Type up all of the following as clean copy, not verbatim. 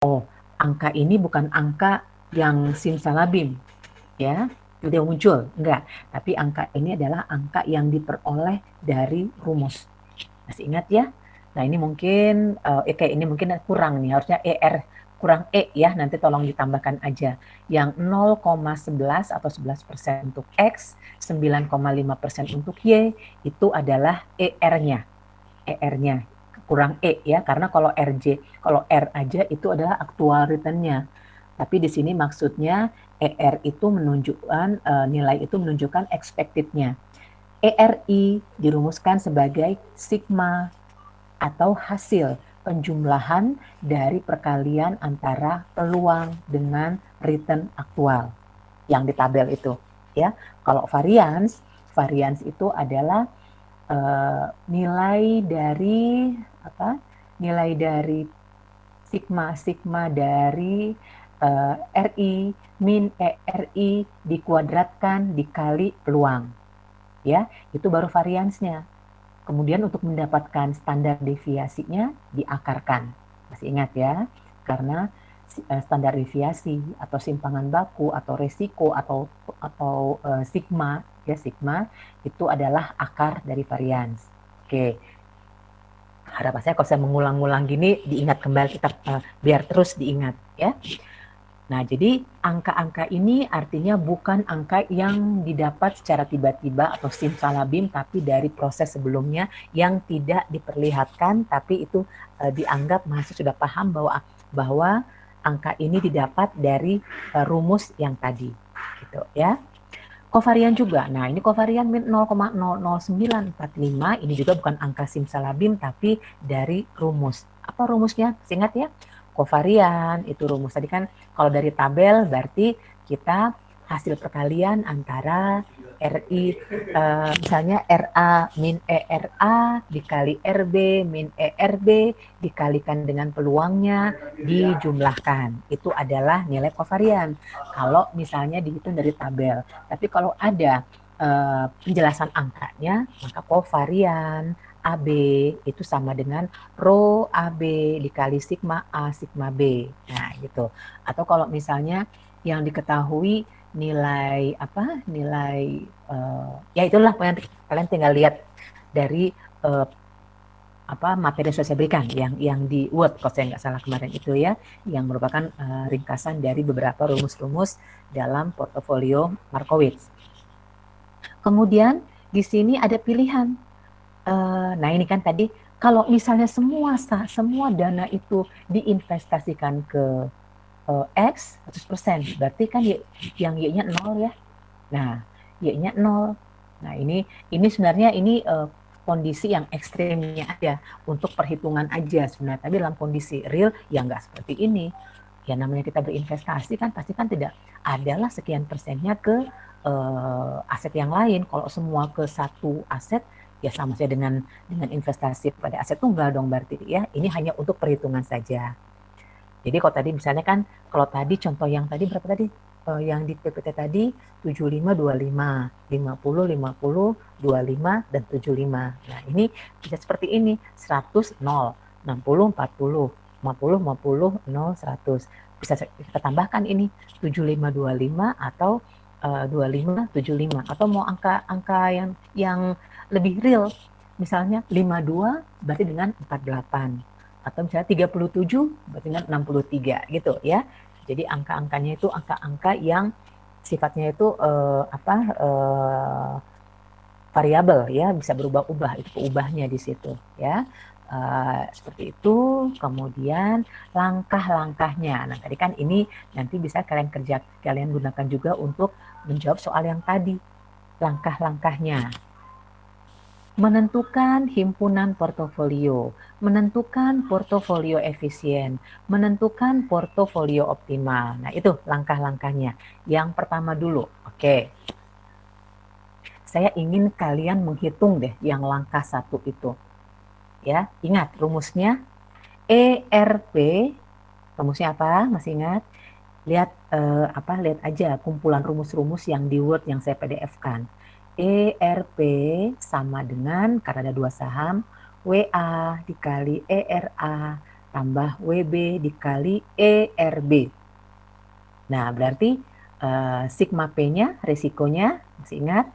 oh, angka ini bukan angka yang simsalabim, ya, tidak muncul, enggak. Tapi angka ini adalah angka yang diperoleh dari rumus. Masih ingat ya? Nah, ini mungkin kayak ini mungkin kurang nih, harusnya kurang ya, nanti tolong ditambahkan aja. Yang 0,11 atau 11% untuk X, 9,5% untuk Y, itu adalah ER-nya. ER-nya kurang ya, karena kalau kalau R aja itu adalah actual return-nya. Tapi di sini maksudnya ER itu menunjukkan nilai itu menunjukkan expected-nya. ERI dirumuskan sebagai sigma atau hasil penjumlahan dari perkalian antara peluang dengan return aktual yang di tabel itu, ya. Kalau variance itu adalah nilai dari Nilai dari sigma dari RI min ERI dikuadratkan dikali peluang, ya. Itu baru variansnya. Kemudian untuk mendapatkan standar deviasinya diakarkan. Masih ingat ya? Karena standar deviasi atau simpangan baku atau resiko atau sigma itu adalah akar dari varians. Oke. Harapan saya kalau saya mengulang-ulang gini diingat kembali, kita biar terus diingat ya. Nah, jadi angka-angka ini artinya bukan angka yang didapat secara tiba-tiba atau simsalabim, tapi dari proses sebelumnya yang tidak diperlihatkan, tapi itu dianggap mahasiswa sudah paham bahwa angka ini didapat dari rumus yang tadi, gitu ya. Kovarian juga. Nah, ini kovarian 0,00945, ini juga bukan angka simsalabim, tapi dari rumus. Apa rumusnya? Ingat ya? Kovarian itu rumus tadi kan, kalau dari tabel berarti kita hasil perkalian antara RI misalnya RA min ERA dikali RB min ERB dikalikan dengan peluangnya dijumlahkan. Itu adalah nilai kovarian. Kalau misalnya dihitung dari tabel. Tapi kalau ada penjelasan angkanya, maka kovarian AB itu sama dengan rho AB dikali sigma A sigma B. Nah, gitu. Atau kalau misalnya yang diketahui nilai ya itulah yang kalian tinggal lihat dari materi yang saya berikan yang di Word kalau saya nggak salah kemarin itu ya, yang merupakan ringkasan dari beberapa rumus-rumus dalam portofolio Markowitz. Kemudian di sini ada pilihan. Nah, ini kan tadi kalau misalnya semua dana itu diinvestasikan ke X 100%, berarti kan yang Y-nya 0 ya. Nah, Y-nya 0. Nah, ini sebenarnya ini kondisi yang ekstrimnya aja, untuk perhitungan aja sebenarnya. Tapi dalam kondisi real ya nggak seperti ini. Ya namanya kita berinvestasi kan pasti kan tidak adalah sekian persennya ke aset yang lain. Kalau semua ke satu aset ya sama saja dengan investasi pada aset tunggal dong berarti ya. Ini hanya untuk perhitungan saja. Jadi kalau tadi misalnya kan, kalau tadi contoh yang tadi berapa tadi? Yang di PPT tadi 75, 25, 50, 50, 25, dan 75. Nah, ini bisa seperti ini, 100, 0, 60, 40, 50, 50, 0, 100. Bisa kita tambahkan ini 75, 25 atau 25, 75. Atau mau angka yang lebih real, misalnya 52 berarti dengan 48. Atau misalnya 37 berarti dengan 63 gitu ya. Jadi angka-angkanya itu angka-angka yang sifatnya itu variabel ya, bisa berubah-ubah, itu keubahnya di situ ya. Seperti itu. Kemudian langkah-langkahnya. Nah, tadi kan ini nanti bisa kalian gunakan juga untuk menjawab soal yang tadi. Langkah-langkahnya. Menentukan himpunan portofolio, menentukan portofolio efisien, menentukan portofolio optimal. Nah, itu langkah-langkahnya. Yang pertama dulu, oke. Saya ingin kalian menghitung deh yang langkah 1 itu. Ya, ingat rumusnya ERP. Rumusnya apa? Masih ingat? Lihat lihat aja kumpulan rumus-rumus yang di Word yang saya PDF-kan. ERP sama dengan, karena ada 2 saham, WA dikali ERA tambah WB dikali ERB. Nah, berarti sigma P-nya, resikonya, masih ingat,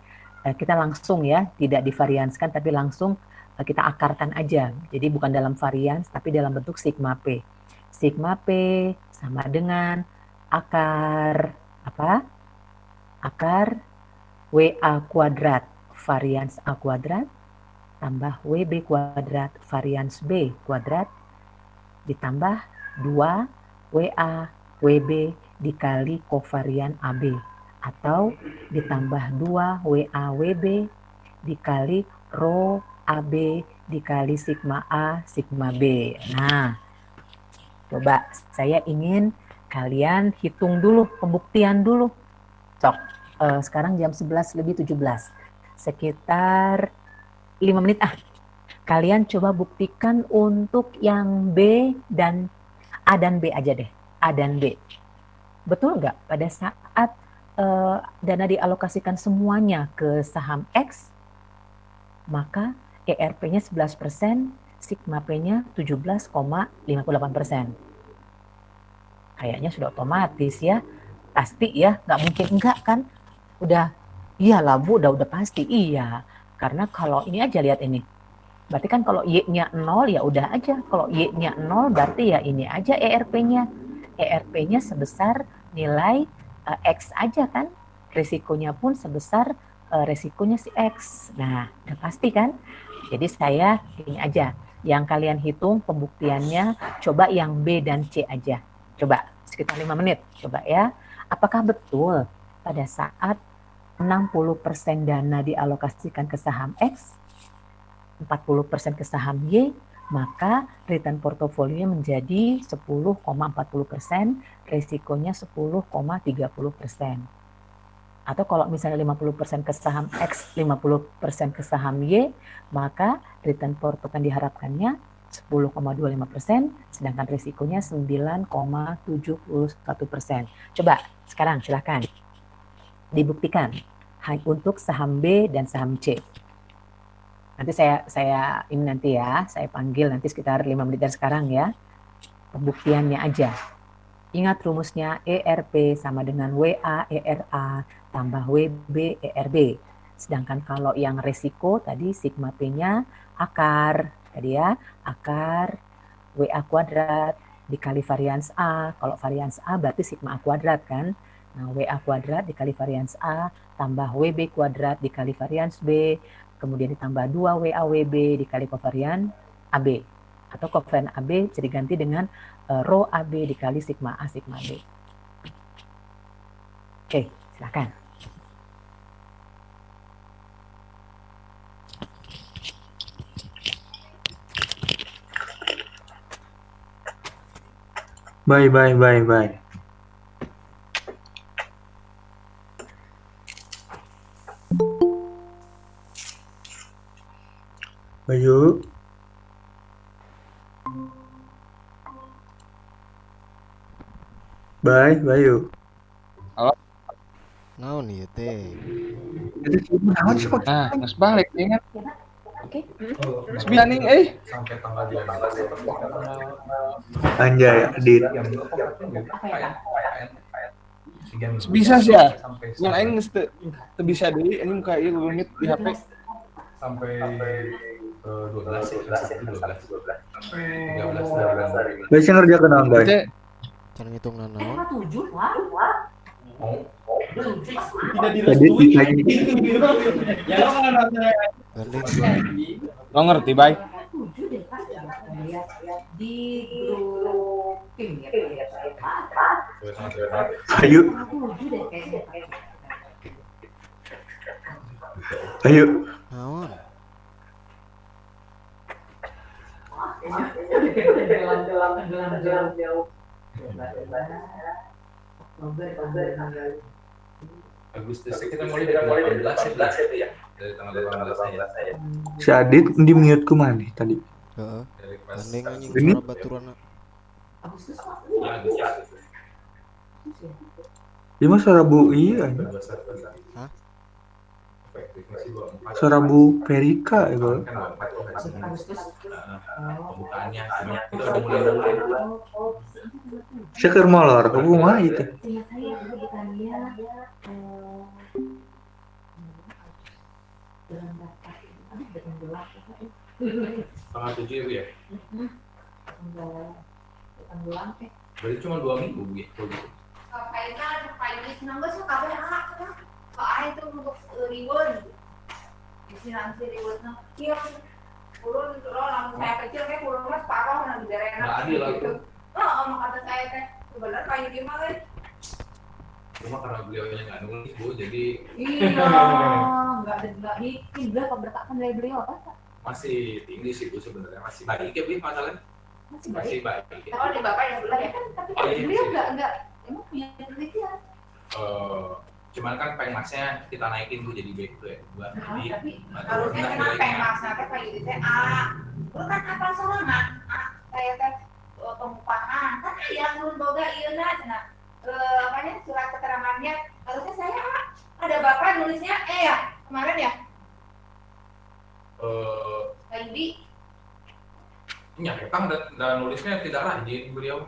kita langsung ya, tidak divarianskan, tapi langsung kita akarkan aja. Jadi bukan dalam varians, tapi dalam bentuk sigma P. Sigma P sama dengan akar, apa? Akar WA kuadrat varians A kuadrat tambah WB kuadrat varians B kuadrat ditambah 2 WA WB dikali kovarian AB atau ditambah 2 WA WB dikali rho AB dikali sigma A sigma B. Nah, coba saya ingin kalian hitung dulu, pembuktian dulu. Sok, sekarang jam 11 lebih 17. Sekitar 5 menit Kalian coba buktikan untuk yang B dan A dan B aja deh. A dan B. Betul nggak pada saat dana dialokasikan semuanya ke saham X, maka ERP-nya 11%, sigma P-nya 17,58%. Kayaknya sudah otomatis ya. Pasti ya, nggak mungkin enggak kan? Udah, iyalah Bu, udah pasti iya. Karena kalau ini aja lihat ini. Berarti kan kalau Y-nya 0 ya udah aja. Kalau Y-nya 0 berarti ya ini aja ERP-nya. ERP-nya sebesar nilai X aja kan. Risikonya pun sebesar risikonya si X. Nah, udah pasti kan? Jadi saya ini aja. Yang kalian hitung pembuktiannya coba yang B dan C aja. Coba sekitar 5 menit. Coba ya. Apakah betul pada saat 60% dana dialokasikan ke saham X, 40% ke saham Y, maka return portofolionya menjadi 10,40%, resikonya 10,30%. Atau kalau misalnya 50% ke saham X, 50% ke saham Y, maka return portofolio diharapkannya 10,25%, sedangkan risikonya 9,71%. Coba sekarang silakan dibuktikan untuk saham B dan saham C. Nanti saya ini nanti ya, saya panggil nanti sekitar 5 menit dari sekarang ya. Pembuktiannya aja. Ingat rumusnya ERP sama dengan WA ERA tambah WB ERB. Sedangkan kalau yang resiko tadi sigma P-nya akar tadi ya, akar WA kuadrat dikali varians A. Kalau varians A berarti sigma A kuadrat kan. Nah, WA kuadrat dikali varians A tambah WB kuadrat dikali varians B, kemudian ditambah 2 WA WB dikali kovarian AB. Atau kovarian AB bisa diganti dengan rho AB dikali sigma A sigma B. Oke, silakan. Bye. Bayu. Bye, Bayu. Halo. Naon ieu teh? Itu naon sih Pak? Nah, geus balik ingat. Oke. Geus bisa ning Sampai tanggal 12. Anjay, Adit. Bisa sih ya. Yang aing geus teu bisa deui anjing ka ieu Google Meet di HP. Sampai 12 sih, 12. Sampai 13 hari. Biasa ngerjakeun naon, Bay? Teh Can ngitung naon? 7, wah. Tadi ditanya Gandeng. lo ngerti, Bay? 7 deh Pak. Di grup tim ya. Ayo, 7 deh kayaknya. ayo. Naon? Jalan jauh. Agustus kita mulai dari 18 ya. Dari tanggal 18 ya. Si Adit di mute ku mana tadi? Heeh. Dari pas Gandeng anjing Ini? suara baturana. Agustus Di mah suara Bu iya. Hah? efektifnya sih 24. Suara Bu Perika ya, Bang. Kan 24 tuh hari Senin. Agustus. Pembukaannya cuma kita udah mulai duluan. Saya ke molor ke rumah itu. Seingat saya dulu bukannya bulan berapa itu? Bulan berapa? Tanggal 7 ya Bu ya? Bukan bulan Berarti cuma 2 minggu Bu ya? Kalau gitu. Kayaknya paling senang sih kabeh anak kan. Soalnya itu untuk reward. Di sini nanti rewardnya kecil. Ulun itu langsung saya kecil kayak ulun mas separuh nanti berenak. Nggak adil lah itu. Oh, kata saya teh sebenarnya kayak gimana? Cuma karena beliaunya nggak nulis Bu, jadi Iya, nggak bikin beliau keberkahan dari beliau apa? masih tinggi sih Bu sebenarnya, masih baik ya Bu masalahnya. Masih baik. Kalau di bapak yang dulu ya kan, tapi Oh, iya, beliau sih. nggak emang punya penelitian. Cuman kan pengmasnya kita naikin Bu jadi B itu ya. Buat jadi Tapi ada harusnya rendah kenapa nilainya. yang masnya teh kayak gitu teh lu kan apa soalnya saya teh pengupahan kan yang belum boga iya nah apanya surat keterangannya harusnya saya ada bapak nulisnya ya kemarin ya kayak di Ya, Kang dan nulisnya tidak rajin beliau.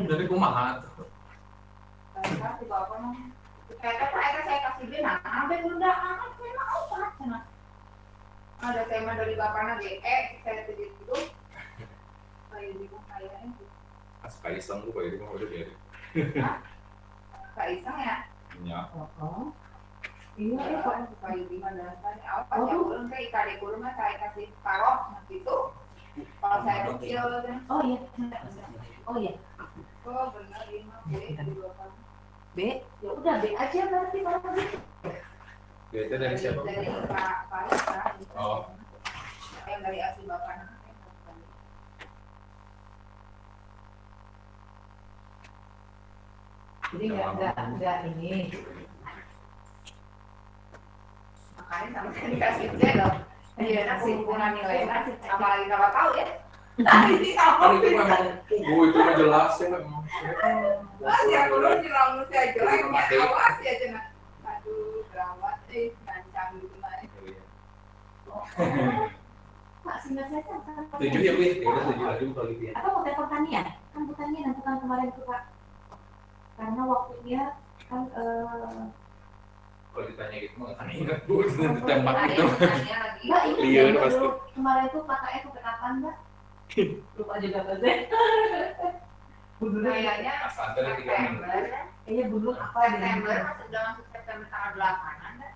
Jadi kumaha tuh. di bawah mah saya kasih dia nah sampai bunda amat saya mau banget sana ada tema dari bapaknya saya tadi itu kayak di kayaknya Pas Kaisang tuh kayak di mah udah biarin. Kak Isang ya Ya. iya kok kayak di mana apa ya ulun kayak ikan kurung mah saya kasih parok gitu kalau saya kecil Oh iya. Oh iya. oh benar lima B. Ya udah B aja berarti kalau begitu. Itu dari siapa? dari Pak Isa Oh. yang dari asli bapaknya Jadi nggak ini. makanya sama saya dikasih C loh iya kesimpulan nilainya apalagi kalau tahu ya ini Kan apa itu memang itu mah jelas ya memang. Mas ya dulu nyerang saya jeleknya awas ya cina aduh gawat ngancam gitu mah Pak, singkat saya kan. 7 ya Bu, ya udah 7 lagi Bu kalau gitu ya. Atau mau telepon Tania? Kan Bu Tania nentukan kemarin tuh Pak. Karena waktunya kan Kalau ditanya gitu mah kan ingat Bu, ditembak gitu. Mbak ini Iya, ya, pasti. dulu kemarin tuh kakaknya sampai kapan Mbak? Lupa juga Mbak Zek. Bundurnya kayaknya Asal ada 3 minggu. kayaknya bundur apa di September masih udah masuk September tanggal 8-an kan?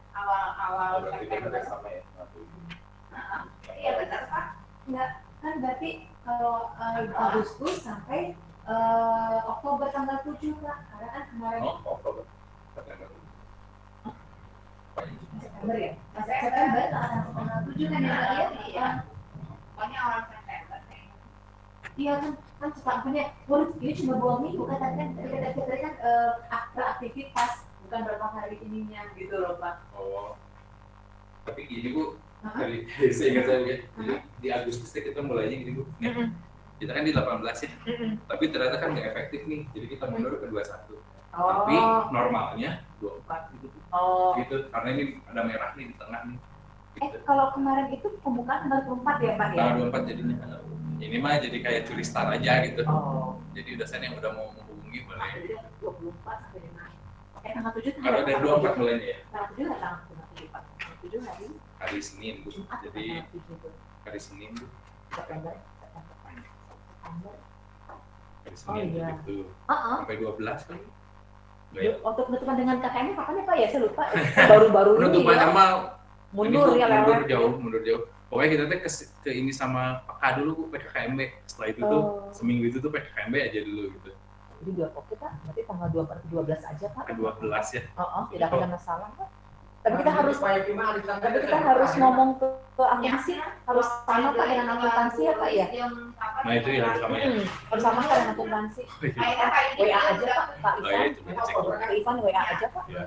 awal Berarti kan September udah sama ya. iya benar Pak Enggak, kan berarti kalau Agustus sampai Oktober tanggal 7 Pak. Karena kan kemarin Oh, Oktober. September. September ya? Masih September tanggal 7 kan ya Mbak ya? iya pokoknya awal September Iya kan sepakatnya, waduh ini cuma 2 minggu kan tadi kan beraktivitas bukan berapa hari ininya gitu loh Pak. Oh. Tapi gini Bu, dari seingat saya ya. Jadi di Agustus kita mulainya gini Bu. Kita kan di 18 ya. Tapi ternyata kan nggak efektif nih. Jadi kita mundur ke 21. Tapi normalnya 24 gitu. Oh. Gitu. Karena ini ada merah nih di tengah nih. Gitu. Kalau kemarin itu pembukaan tanggal 24 ya Pak ya? Tanggal 24 jadinya. Ini mah jadi kayak curi star aja gitu. Oh. Jadi dosen yang udah mau menghubungi boleh. Jadi 24 sampai dengan tanggal 7 Karena dari 24 mulainya ya. Tanggal 7 nggak tanggal 7 Pak? Tanggal 7 hari Hari Senin Bu. Jumat atau Jadi tanggal 7 tuh? hari Senin Bu. September. Hari Senin iya. gitu. Heeh. Sampai 12 kan. Nggak ya? Waktu penutupan dengan KKN kapan ya Pak ya? Saya lupa. Baru-baru ini Penutupannya ya. mah Mundur ini, ya Bu, lewat. mundur jauh. Pokoknya kita teh ke ini sama PK dulu Bu, PKKMB. Setelah itu tuh Oh. seminggu itu tuh PKKMB aja dulu gitu. Jadi 2 oke Pak, berarti tanggal 12 aja Pak. Ke 12 ya. Oh, tidak ada masalah Pak. Tapi kita harus ngomong ke akuntansi, harus sama Pak dengan akuntansi ya Pak ya. Nah itu ya harus sama ya. Harus sama dengan akuntansi. WA aja Pak Oh iya, Ivan. coba cek. Pak Ivan WA aja Pak. Ya.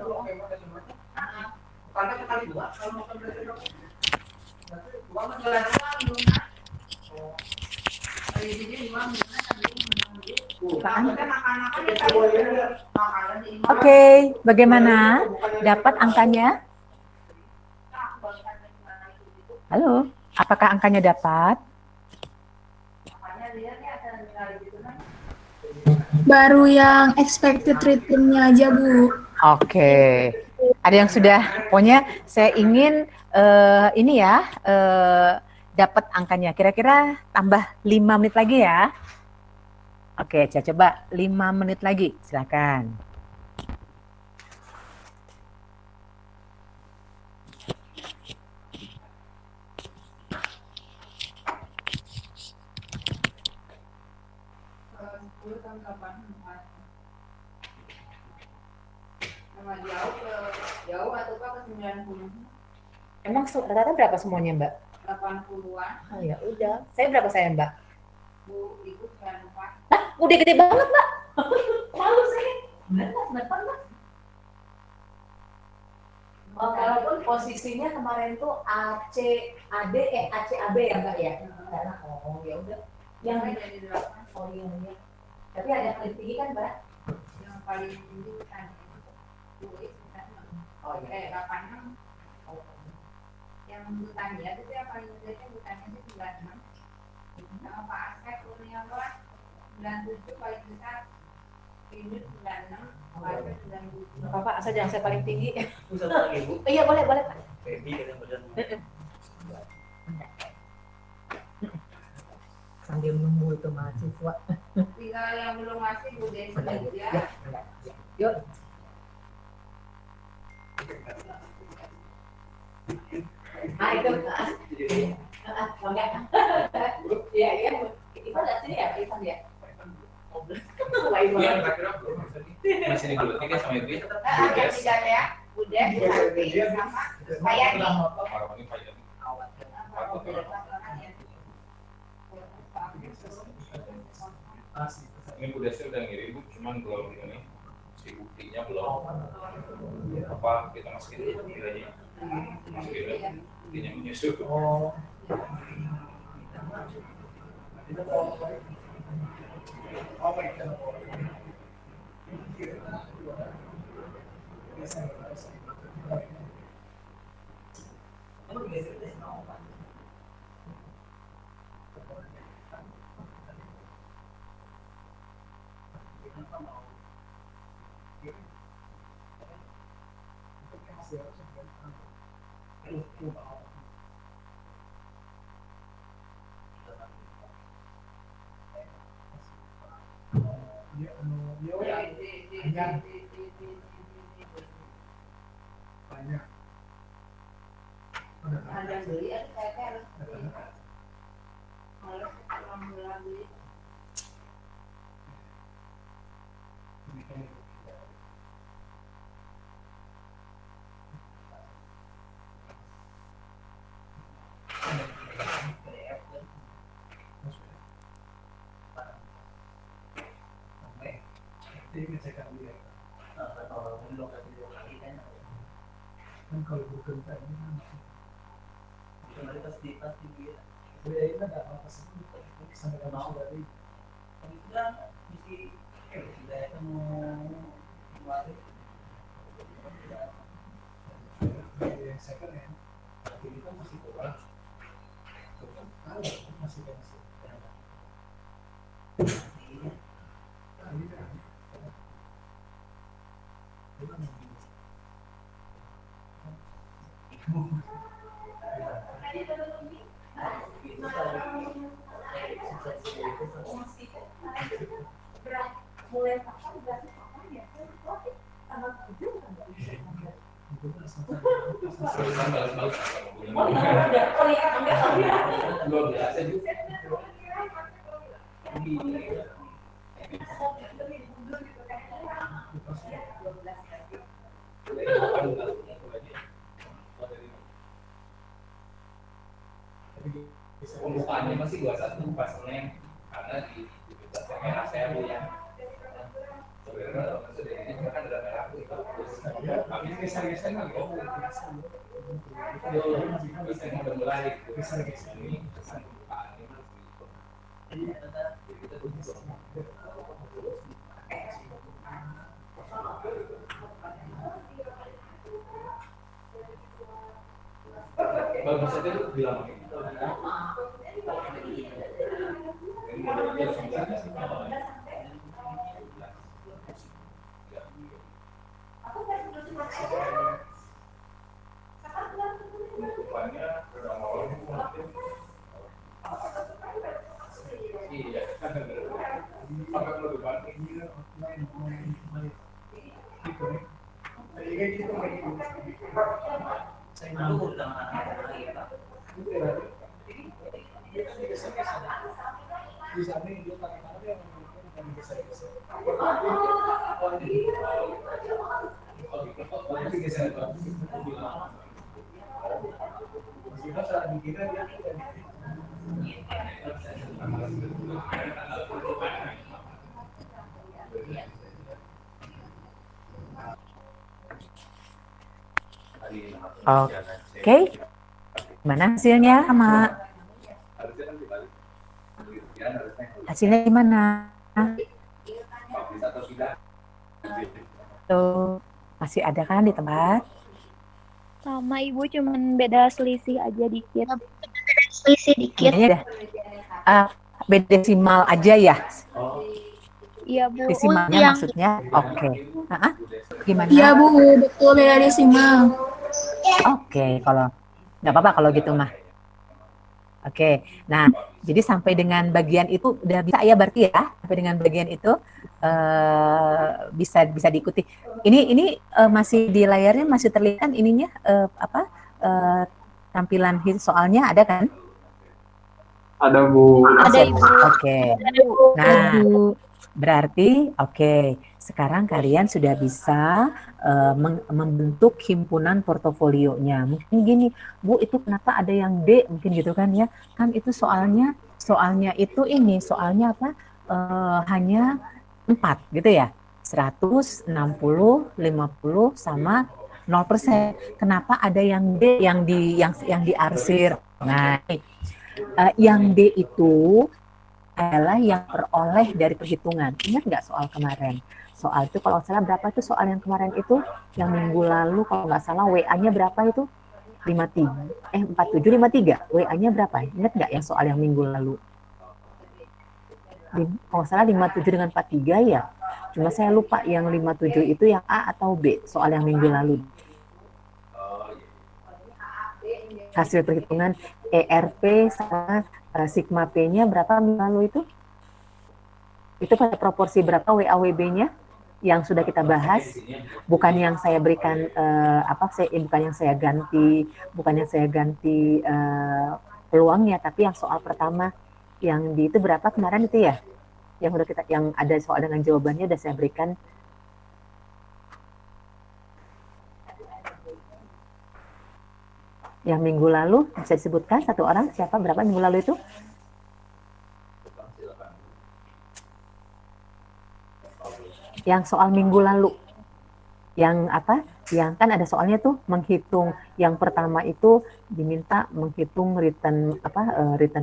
Oke, bagaimana? Dapat angkanya? Halo, apakah angkanya dapat? Makanya lihat ya ada nilai gitu kan. Baru yang expected return-nya aja, Bu. Oke. Ada yang sudah, pokoknya saya ingin ini ya, dapat angkanya. Kira-kira tambah 5 menit lagi ya. Oke, saya coba 5 menit lagi. Silakan. Jauh atau ke 90? Emang rata-rata berapa semuanya, Mbak? 80-an. Oh ya udah. Saya berapa saya, Mbak? Bu, Ibu 94. Udah gede banget, Mbak. Malu saya. Mbak. Oh, walaupun posisinya kemarin tuh ACAB ya, Mbak ya? Karena oh ya udah. Yang Jadi 8. oh iya. Tapi ada yang paling tinggi kan, Mbak? Yang paling tinggi bukan Bu, bukan. Oh iya. 86. Yang Butania itu yang paling gede Butania itu 96. Sama Pak Asep Kurniawan 97 paling besar. Ini 96, Pak Asep 97. Bapak asal jangan saya paling tinggi. Bisa lagi, Bu. Iya boleh Pak. Baby dengan badan. Sambil nunggu itu mahasiswa. Tinggal yang belum masih Bu Desi ya. Yuk. Ah itu. Enggak. Iya iya. Itu ada sini ya, Ivan ya. Iya, terakhir aku masih di dulu tiga sama ibu. Ada tiga ya. Udah sama kayak nih. Orang ini Pak Jami. Ini Bu Desi udah ngirim Bu, cuman belum ini si buktinya belum. Apa kita masukin dulu nilainya? Masukin dulu buktinya menyusul. Ada beli, saya harus beli. Kalau alhamdulillah beli. Kalau bukan tadi kan pasti dia. Beda itu nggak apa-apa sih. Sampai kamu sudah di. Tapi sudah mesti sudah kamu kemarin. Yang second ya. Tapi itu masih kurang. Masih masih. Mulai kapan berarti kapan ya? Tanggal 7 kan? Oh iya, enggak. Pembukaannya masih 21 pas Senin karena di merah saya Bu ya. Sebenarnya maksudnya ini kan ada merah itu kami geser-geser lagi. Bisa udah mulai geser-geser ini pembukaannya masih kita tunggu. Oke. bagusnya itu bilang gitu. Saya malu dengan anak-anak kita. Di sana dia kata-kata yang bisa. Oke, gimana hasilnya, Mak? Hasilnya gimana? Tuh, masih ada kan di tempat? Sama Ibu, cuman beda selisih aja dikit. Selisih dikit. Kayaknya dah. Beda desimal aja ya? Iya, Bu. Desimalnya Yang maksudnya? Oke. Gimana? Iya Bu, betul beda desimal. Oke, kalau nggak apa-apa kalau gitu mah. Oke, nah jadi sampai dengan bagian itu udah bisa ya berarti ya, sampai dengan bagian itu bisa diikuti. Ini masih di layarnya masih terlihat kan ininya tampilan soalnya ada kan? Ada Bu. ada Ibu. Oke. Nah, berarti sekarang kalian sudah bisa membentuk himpunan portofolionya. Mungkin gini, Bu, itu kenapa ada yang D mungkin gitu kan ya? Kan itu soalnya itu soalnya apa? Hanya 4 gitu ya. 100, 60, 50 sama 0%. Kenapa ada yang D yang diarsir? Nah, yang D itu adalah yang peroleh dari perhitungan. Ingat nggak soal kemarin? Soal itu kalau salah berapa itu soal yang kemarin itu? Yang minggu lalu kalau nggak salah WA-nya berapa itu? 4753. WA-nya berapa? Ingat nggak yang soal yang minggu lalu? Kalau salah 57 dengan 43 ya. Cuma saya lupa yang 57 itu yang A atau B soal yang minggu lalu. Hasil perhitungan ERP sama sigma P-nya berapa minggu lalu itu? Itu pada proporsi berapa WAWB-nya yang sudah kita bahas? Bukan yang saya berikan bukan yang saya ganti peluangnya, tapi yang soal pertama yang di itu berapa kemarin itu ya? Yang ada soal dengan jawabannya udah saya berikan. Yang minggu lalu bisa disebutkan satu orang siapa berapa minggu lalu itu? Yang soal minggu lalu. Yang apa? Yang kan ada soalnya tuh menghitung yang pertama itu diminta menghitung return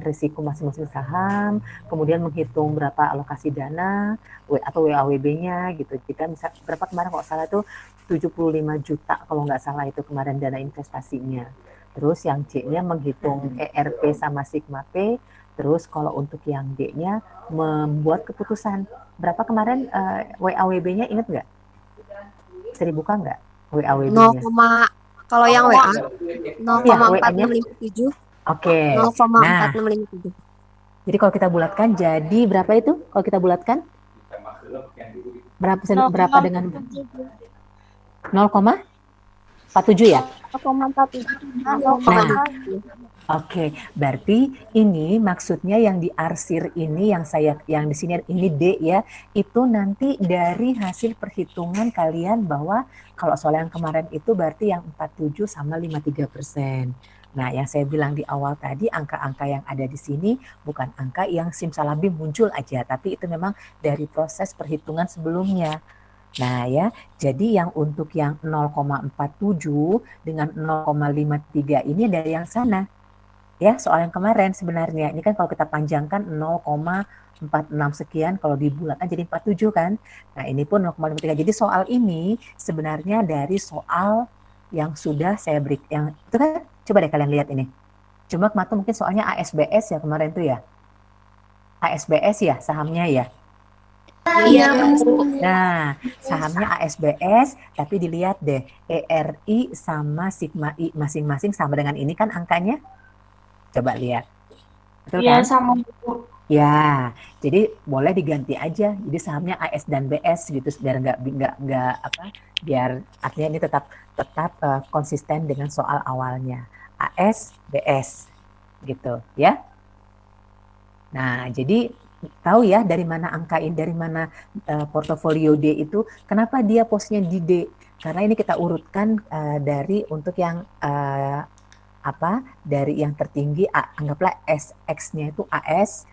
risiko masing-masing saham, kemudian menghitung berapa alokasi dana atau WAWB-nya gitu. Jika misal berapa kemarin kalau salah tuh 75 juta kalau nggak salah itu kemarin dana investasinya. Terus yang C-nya menghitung ERP sama sigma P. Terus kalau untuk yang D-nya membuat keputusan. Berapa kemarin WAWB-nya ingat nggak? Bisa dibuka nggak WAWB-nya? Kalau yang WA 0,4657. Oke. 0,4657. Jadi kalau kita bulatkan jadi berapa itu? Kalau kita bulatkan? Berapa dengan 0,47 ya? 0,47. Oke, berarti ini maksudnya yang diarsir ini yang di sini ini D ya, itu nanti dari hasil perhitungan kalian bahwa kalau soal yang kemarin itu berarti yang 47 sama 53%. Nah, yang saya bilang di awal tadi angka-angka yang ada di sini bukan angka yang simsalabim muncul aja, tapi itu memang dari proses perhitungan sebelumnya. Nah ya, jadi yang untuk yang 0,47 dengan 0,53 ini dari yang sana. Ya, soal yang kemarin sebenarnya. Ini kan kalau kita panjangkan 0,46 sekian, kalau dibulatkan jadi 47 kan. Nah, ini pun 0,53. Jadi soal ini sebenarnya dari soal yang sudah saya beri, yang itu kan Coba deh kalian lihat ini. Cuma kemarin mungkin soalnya ASBS ya kemarin tuh ya. ASBS ya sahamnya ya. Iya, Nah, sahamnya ASBS, tapi dilihat deh, ERI sama Sigma I masing-masing sama dengan ini kan angkanya? Coba lihat. Betul Iya, kan? sama. Ya, jadi boleh diganti aja. Jadi sahamnya AS dan BS gitu biar nggak apa? Biar artinya ini tetap konsisten dengan soal awalnya. AS BS gitu ya. Nah, jadi tahu ya dari mana angkain, dari mana portofolio D itu, kenapa dia posnya di D? Karena ini kita urutkan dari untuk yang dari yang tertinggi, anggaplah SX-nya itu AS,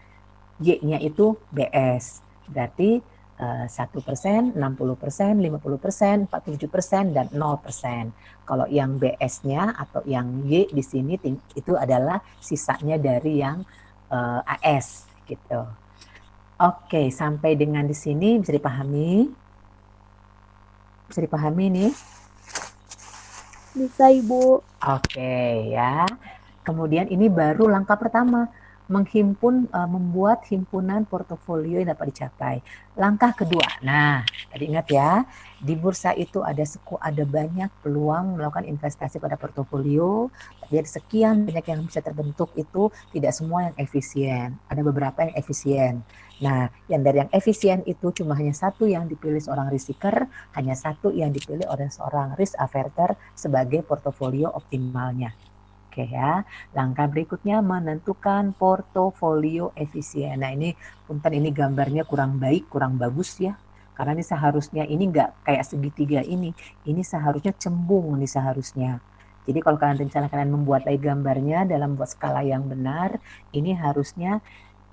Y-nya itu BS. Berarti 1%, 60%, 50%, 47%, dan 0%. Kalau yang BS-nya atau yang Y di sini itu adalah sisanya dari yang AS gitu. Oke, sampai dengan di sini bisa dipahami? Bisa dipahami nih? Bisa, Ibu. Oke ya. Kemudian ini baru langkah pertama, menghimpun, membuat himpunan portofolio yang dapat dicapai. Langkah kedua, nah tadi ingat ya, di bursa itu ada banyak peluang melakukan investasi pada portofolio, tapi ada sekian banyak yang bisa terbentuk itu tidak semua yang efisien, ada beberapa yang efisien. Nah, yang dari yang efisien itu cuma hanya satu yang dipilih seorang risk seeker, hanya satu yang dipilih oleh seorang risk averter sebagai portofolio optimalnya. Oke ya, langkah berikutnya menentukan portofolio efisien. Nah ini punten ini gambarnya kurang baik, kurang bagus ya. Karena ini seharusnya ini nggak kayak segitiga ini seharusnya cembung nih seharusnya. Jadi kalau kalian membuat lagi gambarnya dalam buat skala yang benar, ini harusnya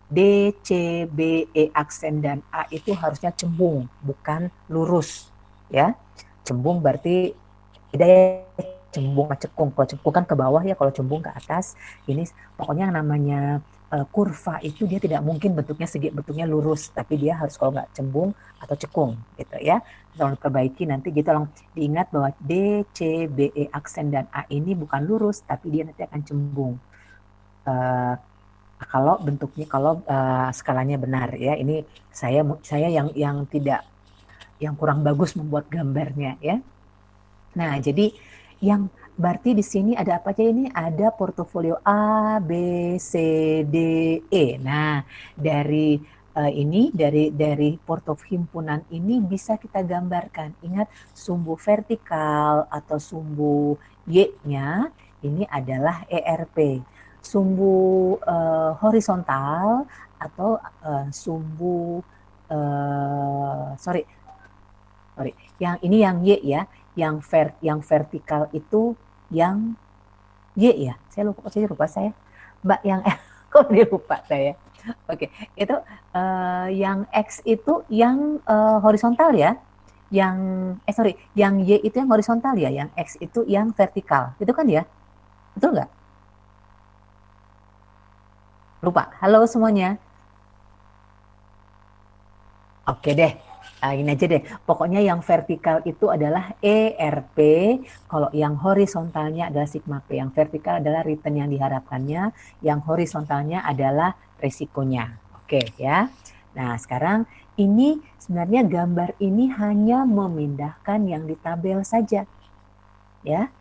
D, C, B, E aksen dan A itu harusnya cembung, bukan lurus ya. Cembung berarti beda ya. Cembung sama cekung, kalau cekung kan ke bawah ya, kalau cembung ke atas. Ini pokoknya yang namanya kurva itu dia tidak mungkin bentuknya lurus, tapi dia harus kalau nggak cembung atau cekung gitu ya. Tolong perbaiki nanti gitu, tolong diingat bahwa D, C, B, E aksen dan A ini bukan lurus, tapi dia nanti akan cembung. Kalau bentuknya, kalau skalanya benar ya. Ini saya yang kurang bagus membuat gambarnya ya. Nah, jadi yang berarti di sini ada apa aja ini? Ada portofolio A, B, C, D, E. Nah, dari ini dari portofolio himpunan ini bisa kita gambarkan. Ingat, sumbu vertikal atau sumbu Y-nya ini adalah ERP. Sumbu horizontal atau sumbu yang ini yang Y ya. Yang vertikal itu yang Y ya. Saya lupa Mbak yang kok dia lupa saya. Oke, itu yang X itu yang horizontal ya. Yang Y itu yang horizontal ya, yang X itu yang vertikal. Itu kan ya? Betul nggak? Lupa. Halo semuanya. Oke deh. Ini aja deh, pokoknya yang vertikal itu adalah ERP, kalau yang horizontalnya adalah sigma P, yang vertikal adalah return yang diharapkannya, yang horizontalnya adalah resikonya. Oke ya. Nah sekarang ini sebenarnya gambar ini hanya memindahkan yang di tabel saja. Ya,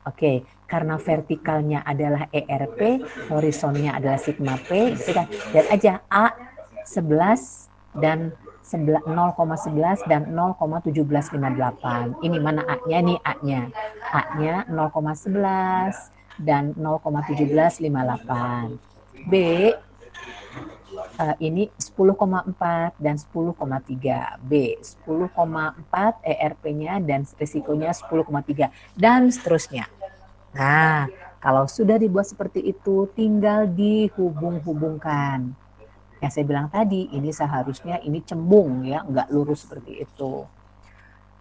oke, karena vertikalnya adalah ERP, horizontalnya adalah sigma P, kita lihat aja A 11 dan 0,11 dan 0,1758. Ini mana A-nya nih, A-nya. A-nya 0,11 dan 0,1758. B ini 10,4 dan 10,3. B 10,4 ERP-nya dan risikonya 10,3 dan seterusnya. Nah, kalau sudah dibuat seperti itu tinggal dihubung-hubungkan. Yang saya bilang tadi, ini seharusnya ini cembung ya, nggak lurus seperti itu.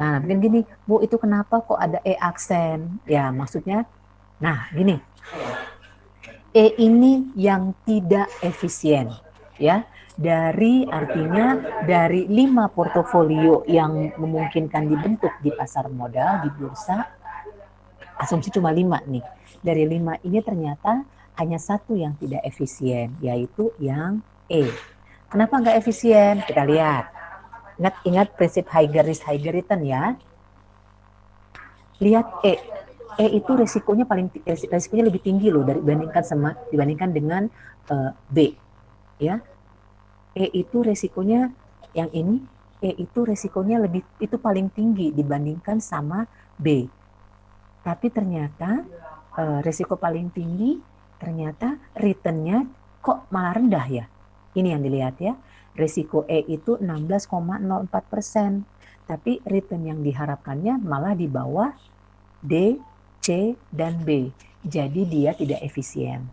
Nah, mungkin gini, Bu, itu kenapa kok ada E aksen? Ya, maksudnya, nah gini, E ini yang tidak efisien, ya. Artinya dari 5 portofolio yang memungkinkan dibentuk di pasar modal, di bursa, asumsi cuma 5 nih. Dari 5 ini ternyata hanya satu yang tidak efisien, yaitu yang E. Kenapa nggak efisien? Kita lihat. Ingat prinsip higher risk higher return ya. Lihat E. E itu resikonya lebih tinggi loh dibandingkan dengan B. Ya. E itu resikonya yang ini, E itu resikonya itu paling tinggi dibandingkan sama B. Tapi ternyata resiko paling tinggi, ternyata return-nya kok malah rendah ya. Ini yang dilihat ya. Resiko E itu 16,04%. Tapi return yang diharapkannya malah di bawah D, C, dan B. Jadi dia tidak efisien.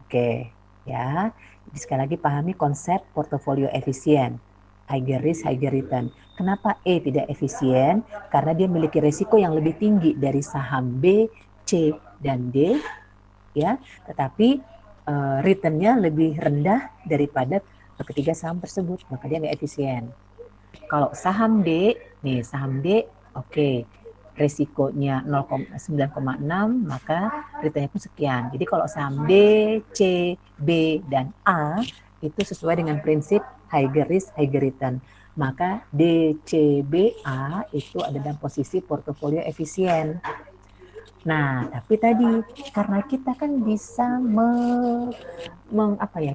Oke, ya. Jadi sekali lagi pahami konsep portofolio efisien. Higher risk, higher return. Kenapa E tidak efisien? Karena dia memiliki risiko yang lebih tinggi dari saham B, C, dan D, ya. Tetapi return-nya lebih rendah daripada ketiga saham tersebut, maka dia nggak efisien. Kalau saham D, nih saham D, oke, resikonya 9,6, maka returnnya pun sekian. Jadi kalau saham D, C, B, dan A itu sesuai dengan prinsip higher risk, higher return. Maka DCBA itu ada dalam posisi portofolio efisien. Nah, tapi tadi karena kita kan bisa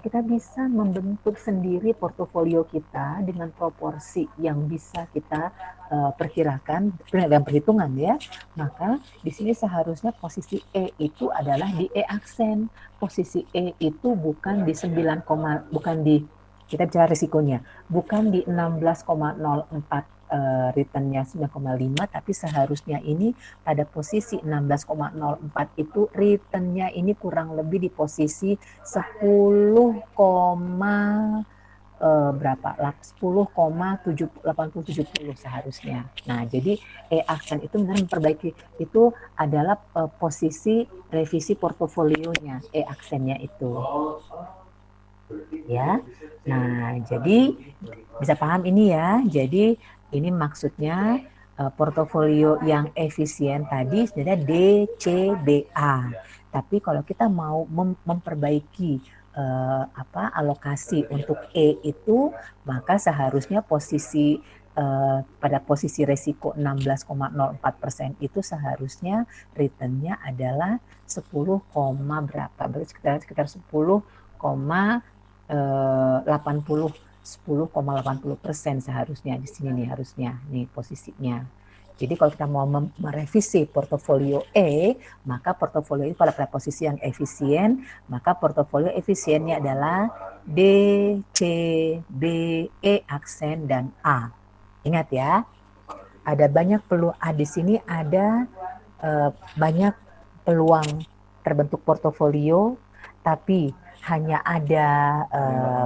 kita bisa membentuk sendiri portofolio kita dengan proporsi yang bisa kita perkirakan dalam perhitungan ya. Maka di sini seharusnya posisi E itu adalah di E aksen. Posisi E itu bukan di kita bicara risikonya, bukan di 16,04 returnnya 9,5, tapi seharusnya ini pada posisi 16,04 itu returnnya ini kurang lebih di posisi 10,80 seharusnya. Nah, jadi aksen itu benar memperbaiki, itu adalah posisi revisi portofolionya, aksennya itu. Ya. Nah, jadi bisa paham ini ya. Jadi ini maksudnya portofolio yang efisien tadi sebenarnya DCBA. Tapi kalau kita mau memperbaiki alokasi untuk E itu, maka seharusnya posisi pada posisi resiko 16,04% itu seharusnya returnnya adalah 10,80% seharusnya di sini nih, harusnya nih posisinya. Jadi kalau kita mau merevisi portofolio E, maka portofolio ini pada posisi yang efisien, maka portofolio efisiennya adalah D, C, B, E aksen, dan A. Ingat ya, ada banyak peluang di sini, ada banyak peluang terbentuk portofolio, tapi hanya ada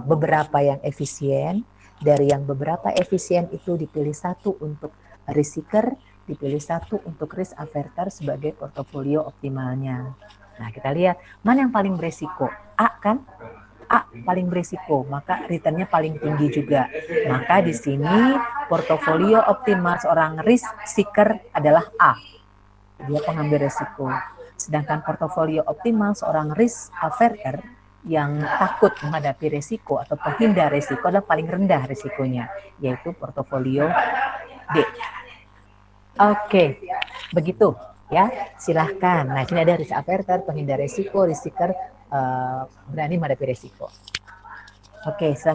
beberapa yang efisien. Dari yang beberapa efisien itu dipilih satu untuk risk seeker, dipilih satu untuk risk averter sebagai portofolio optimalnya. Nah, kita lihat mana yang paling beresiko. A kan? A paling beresiko, maka returnnya paling tinggi juga. Maka di sini portofolio optimal seorang risk seeker adalah A. Dia pengambil resiko. Sedangkan portofolio optimal seorang risk averter yang takut menghadapi resiko atau penghindar resiko adalah paling rendah resikonya, yaitu portofolio D. Oke, begitu ya. Silahkan. Nah, ini ada risk averter, penghindar resiko, risk seeker, berani menghadapi resiko. Oke, silahkan.